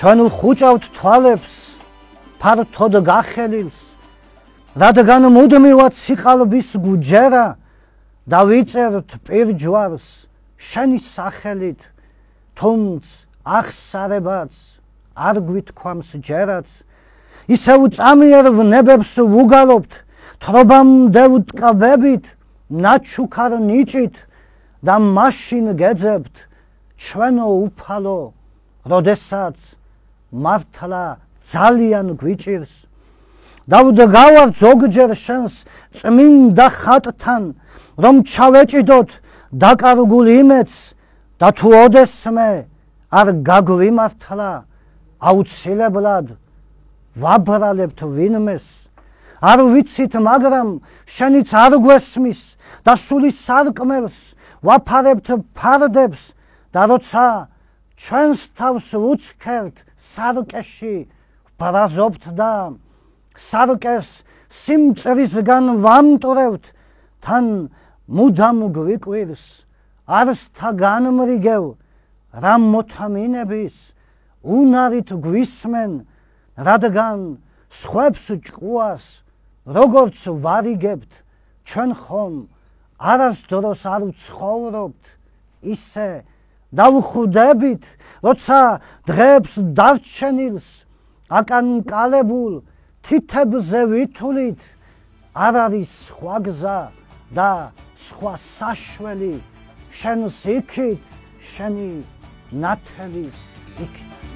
ჩვენ ვხუჭავთ თვალებს ფართოდ გახელილს, რადგან მუდმივად სიყალბის გუჯერა და ვიწერთ პირჯვარს შენი სახელით, თუმც ახსარებაც არ გვითქვამს ჯერაც, ისევ წამიერ ვნებებს ვუგალობთ, თრობამდე ვტკბებით, ნაჩუქარ ნიჭით და მაშინ გეძებთ ჩვენო უფალო, როდესაც მართლა ძალიან გვიჭირს. და ვდგავარ ზოგჯერ შენს წმინდა ხატთან, რომ ჩავეჭიდოთ დაკარგულ იმედს და თუ ოდესმე არ გაგვიმართლა, აუცილებლად ვაბრალებთ ვინმეს. არ ვიცით, მაგრამ შენიც არ გვესმის და სული სარკმელს ვაფარებთ ფარდებს და როცა ჩვენს თავს ვუცქერთ სარკეში ვბრაზობთ და სარკეს სიმწრისგან ვამტვრევთ, თან მუდამ გვიკვირს არსთა განმრიგევ რა მოთამინების უნარით გვისმენ, რადგან სხვებს ჭკუას როგორც ვარიგებთ, ჩვენ ხომ არასდროს არ ვცხოვრობთ ისე დავხვდებით, როცა დღეებს დარჩენილს აკანკალებულ თითებზე ვითვლით, არ არის სხვა გზა და სხვა საშველი შენს იქით, შენი ნათელის იქით.